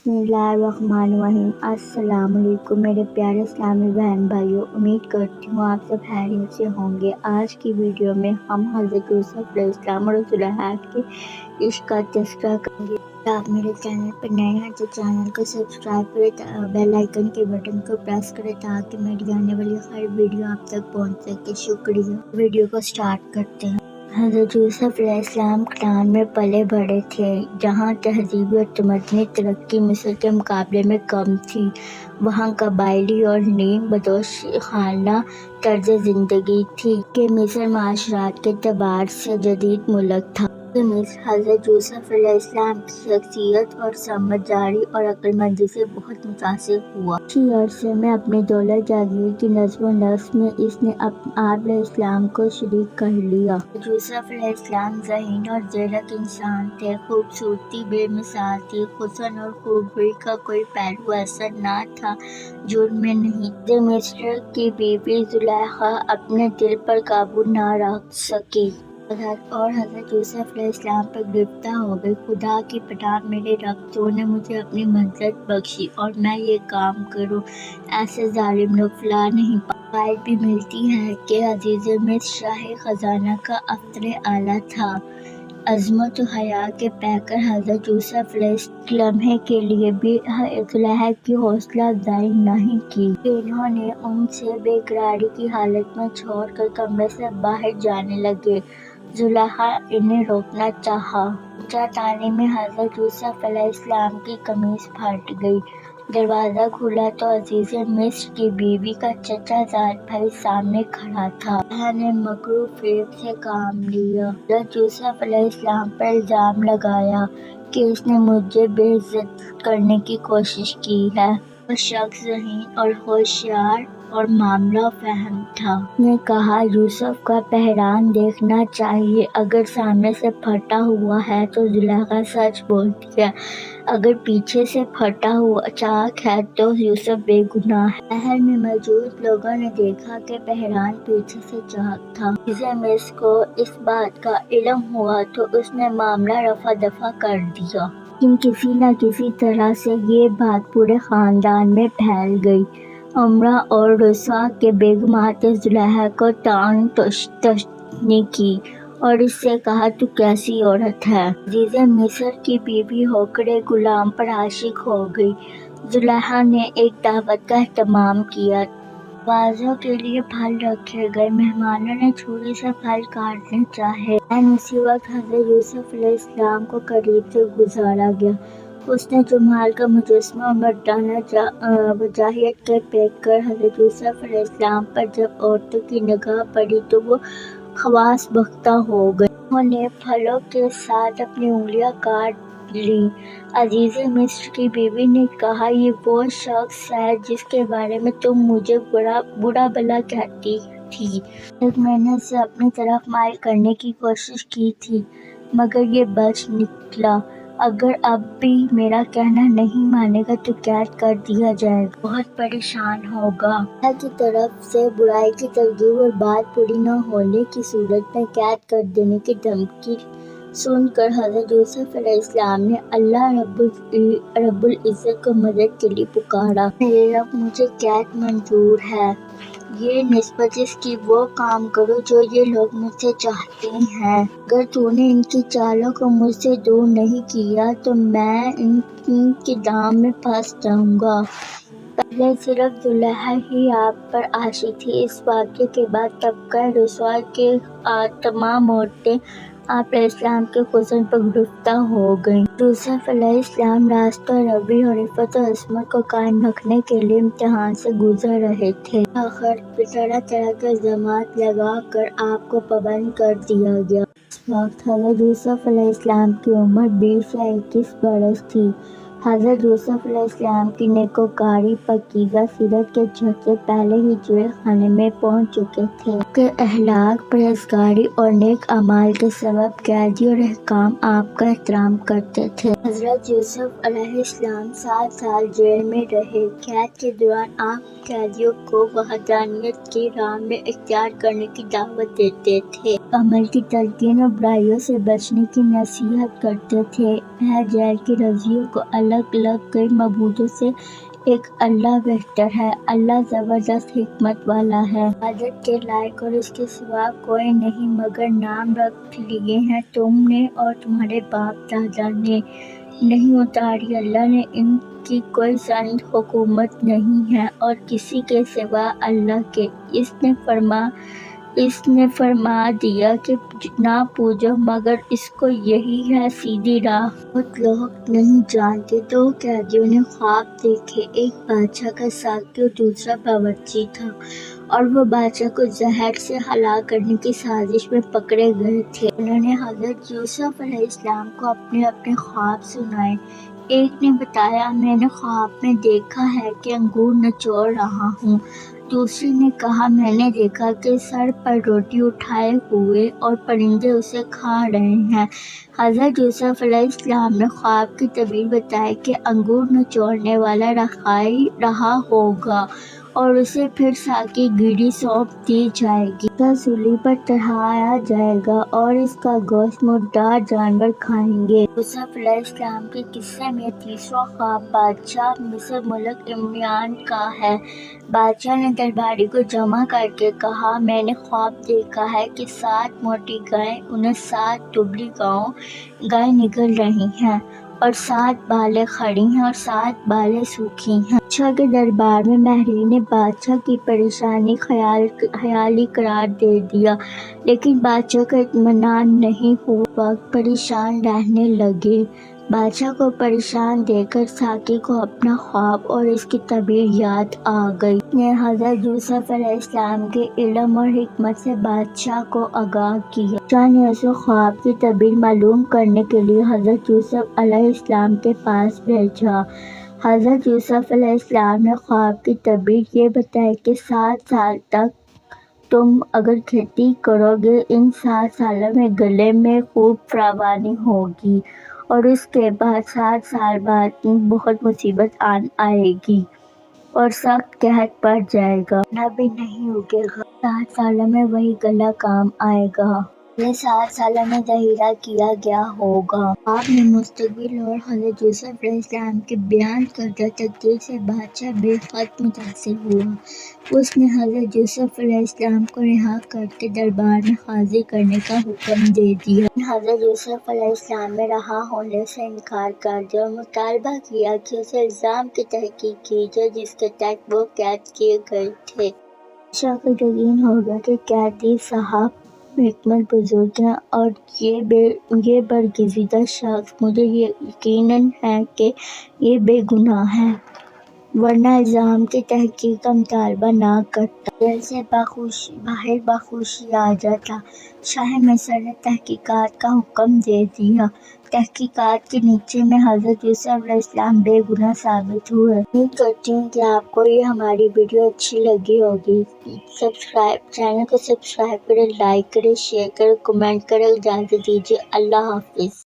बिस्मिल्लाहिर्रहमानिर्रहीम। अस्सलाम वालेकुम मेरे प्यारे इस्लामी बहन भाइयों, उम्मीद करती हूँ आप सब खैरियत से होंगे। आज की वीडियो में हम हज़रत यूसुफ अलैहिस्सलाम और ज़ुलेखा के इश्क का तज़किरा करेंगे। अगर आप मेरे चैनल पर नए हैं तो चैनल को सब्सक्राइब करें, बेल आइकन के बटन को प्रेस करें ताकि मेरी आने वाली हर वीडियो आप तक पहुँच सके। शुक्रिया। वीडियो को स्टार्ट करते हैं। हज़रत यूसुफ अलैहिस्सलाम कनान में पले बड़े थे, जहाँ तहज़ीबी और तमद्दुनी तरक्की मिस्र के मुकाबले में कम थी। वहाँ कबायली और नीम बदोशाना तर्ज ज़िंदगी थी कि मिस्र माशरात के एतबार से जदीद मुल्क था। मिस्र हज़रत यूसुफ अलैहिस्सलाम की शख्सियत और समझदारी और अक्लमंदी से बहुत मुतासिर हुआ। इसी अरसे में अपनी दौलत जागीर की नज़्म व नस्र में इसने आप अलैहिस्सलाम को शरीक कर लिया। यूसुफ अलैहिस्सलाम ज़हीन और ज़ीरक इंसान थे। खूबसूरती बेमिसाल थी। हुस्न और खूबी का कोई पहलू ऐसा न था जो उनमें नहीं। मिस्र की बीवी ज़ुलेखा अपने दिल पर काबू न रख सकी और हज़रत यूसुफ अलैहिस्सलाम पर गिरफ्तार हो गई। खुदा की पनाह मेरे रब, तूने मुझे अपनी मंज़िल बख्शी और मैं ये काम करूँ, ऐसे जालिम लोग फलाह नहीं पाए। भी मिलती है कि अजीज़ मिस्र शाही खजाना का अफ्सर आला था। अज़मत और हया के पैकर हज़रत यूसुफ लम्हे के लिए भी ज़ुलेखा की हौसला अफजाई नहीं की। इन्होंने उनसे बेकरारी की हालत में छोड़कर कमरे से बाहर जाने लगे। ज़ुलेखा इन्हें रोकना चाहा। ऊंचा ताने में हज़रत यूसुफ अलैहिस्सलाम की कमीज फट गई। दरवाज़ा खुला तो अजीज़ मिस्र की बीवी का चचा ज़ाद भाई सामने खड़ा था। ने मकरू फेब से काम लिया। हज़रत यूसुफ अलैहिस्सलाम पर इल्ज़ाम लगाया कि इसने मुझे बेइज्जत करने की कोशिश की है। वो शख्स ज़हीन और होशियार और मामला फहम था। ने कहा, यूसुफ का पहरान देखना चाहिए। अगर सामने से फटा हुआ है तो ज़ुलेखा सच बोलती है, अगर पीछे से फटा हुआ चाक है तो यूसुफ बेगुनाह है। शहर में मौजूद लोगों ने देखा कि पहरान पीछे से चाक था। इसे मिस्र को इस बात का इल्म हुआ तो उसने मामला रफा दफा कर दिया, लेकिन किसी न किसी तरह से ये बात पूरे खानदान में फैल गई। उमरा और रुसवा के बेगमात ज़ुलेखा को तान तशनी की और इससे कहा, तू कैसी औरत है। अजीज़े मिस्र की बीवी होकर गुलाम पर आशिक हो गई। ज़ुलेखा ने एक दावत का एहतमाम किया। वाज़ों के लिए फल रखे गए। मेहमानों ने छुरी से फल काटने चाहे। उसी वक्त हज़रत यूसुफ अलैहिस्सलाम को करीब से गुजारा गया। उसने जमाल का मुजस्समा और मर्दाना वजाहियत के पैकर हज़रत यूसुफ अलैहिस्सलाम पर जब औरतों की निगाह पड़ी तो वो खवास बख्ता हो गई। उन्होंने फलों के साथ अपनी उंगलियां काट ली। अजीज़े मिस्र की बीवी ने कहा, ये वो शख्स है जिसके बारे में तुम मुझे बुरा भला कहती थी। मैंने उसे अपनी तरफ माइल करने की कोशिश की थी मगर ये बच निकला। अगर अब भी मेरा कहना नहीं मानेगा तो कैद कर दिया जाएगा। बहुत परेशान होगा। अल्लाह की तरफ से बुराई की तरगीब और बात पूरी न होने की सूरत में कैद कर देने की धमकी सुनकर हज़रत यूसुफ अलैहिस्सलाम ने अल्लाह रब्बुल इज़्ज़त को मदद के लिए पुकारा। मेरे रब, मुझे कैद मंजूर है। ये निस्बत इसकी वो काम करो जो ये लोग मुझसे चाहते हैं। अगर तूने इनकी चालों को मुझसे दूर नहीं किया तो मैं इनकी दाम में फंस जाऊंगा। पहले सिर्फ ज़ुलेखा ही आप पर आशिक थी। इस वाक़े के बाद तबका रुसवा के तमाम औरतें आप अलैहिस्सलाम के हुस्न पर गिरफ्तार हो गईं। यूसुफ अलैहिस्सलाम रास्ता रबी और इफ़्फ़त और अस्मत को कायम रखने के लिए इम्तिहान से गुजर रहे थे। आखिर तरह तरह के इल्ज़ामात लगा कर आपको पाबंद कर दिया गया। इस वक्त हज़रत यूसुफ अलैहिस्सलाम की उम्र 20 से 21 बरस थी। हज़रत यूसुफ अलैहिस्सलाम की नेकोकारी पाकीज़ा सीरत के झटके पहले ही जेल खाने में पहुंच चुके थे कि अहलाक, परहेज़गारी और नेक अमाल के सबब कैदी और हुक्काम आपका एहतराम करते थे। हज़रत यूसुफ अलैहिस्सलाम 7 साल जेल में रहे। कैद के दौरान आप कैदियों को वहदानियत की राह में इख्तियार करने की दावत देते थे, अमल की तलकीन और बुराइयों से बचने की नसीहत करते थे। जेल की रज़ियों को अलग अलग अलग कई मबूदों से एक अल्लाह बेहतर है। अल्लाह जबरदस्त हिकमत वाला है, इबादत के लायक और इसके सिवा कोई नहीं, मगर नाम रख लिए हैं तुमने और तुम्हारे बाप दादा ने, नहीं उतारी अल्लाह ने इनकी कोई ज़ंद हुकूमत नहीं है और किसी के सिवा अल्लाह के। इसने फरमा दिया कि ना पूजो मगर इसको, यही है सीधी राह। बहुत लोग नहीं जानते। दो कैदियों ने ख्वाब देखे, एक बादशाह का साथी और दूसरा बावर्ची था, और वो बादशाह को जहर से हलाक करने की साजिश में पकड़े गए थे। उन्होंने हज़रत यूसुफ अलैहिस्सलाम को अपने अपने ख्वाब सुनाए। एक ने बताया, मैंने ख्वाब में देखा है कि अंगूर निचोड़ रहा हूँ। दूसरे ने कहा, मैंने देखा कि सर पर रोटी उठाए हुए और परिंदे उसे खा रहे हैं। हज़रत यूसुफ अलैहिस्सलाम ने ख्वाब की तबीर बताई कि अंगूर निचोड़ने वाला रहा होगा और उसे फिर साकी गिरी सौंप दी जाएगी, सूली पर चढ़ाया जाएगा और इसका गोश्त मुर्दार जानवर खाएंगे। यूसुफ अलैहिस्सलाम के किस्से में तीसरा ख्वाब बादशाह मिस्र मुल्क इमरान का है। बादशाह ने दरबारी को जमा करके कहा, मैंने ख्वाब देखा है कि 7 मोटी गायें उन्हें 7 दुबली गायें निगल रही हैं और 7 बालें खड़ी हैं और 7 बालें सूखी हैं। बादशाह के दरबार में महरीन ने बादशाह की परेशानी ख्याली करार दे दिया, लेकिन बादशाह का इत्मीनान नहीं हुआ, परेशान रहने लगे। बादशाह को परेशान देखकर साकी को अपना ख्वाब और इसकी तबीर याद आ गई। उसने हज़रत यूसुफ अलैहिस्सलाम के इल्म और हिकमत से बादशाह को आगाह किया। बादशाह ने उसे ख्वाब की तबीर मालूम करने के लिए हज़रत यूसुफ अलैहिस्सलाम के पास भेजा। हज़रत यूसुफ अलैहिस्सलाम ने ख्वाब की तबीर ये बताई कि 7 साल तक तुम अगर खेती करोगे, इन 7 सालों में गले में खूब फरावानी होगी और उसके बाद 7 साल बाद बहुत मुसीबत आएगी और सख्त कहर पड़ जाएगा, ना भी नहीं उगेगा। 7 सालों में वही गला काम आएगा। अगले 7 सालों में ज़हीरा किया गया होगा। आपने मुस्तकबिल और हज़रत यूसुफ अलैहिस्सलाम के बयान करदा तकदीर से बादशाह बेहद मुतासिर हुआ। उसने हज़रत यूसुफ अलैहिस्सलाम को रिहा करके दरबार में हाजिर करने का हुक्म दे दिया। हज़रत यूसुफ अलैहिस्सलाम ने रहा होने से इनकार कर दिया और मुतालबा किया कि उसे इल्ज़ाम की तहकीक की जाए जिसके तहत वो कैद किए गए थे। बादशाह को यकीन हो गया कि कैदी साहब हिकमत बुजुर्ग हैं और ये बरगज़ीदा शख्स, मुझे यकीन है कि ये बेगुनाह है, वरना इल्ज़ाम की तहकीक का मुतालबा ना करता, जेल से बाहर बखुशी आ जाता। शाह मिस्र ने तहकीकात का हुक्म दे दिया। तहकीकात के नतीजे में हज़रत यूसुफ अलैहिस्सलाम बेगुनाह साबित हुए। उम्मीद करती हूँ कि आपको ये हमारी वीडियो अच्छी लगी होगी। चैनल को सब्सक्राइब करें, लाइक करें, शेयर करें, कमेंट करें। इजाज़त दीजिए। अल्लाह हाफिज़।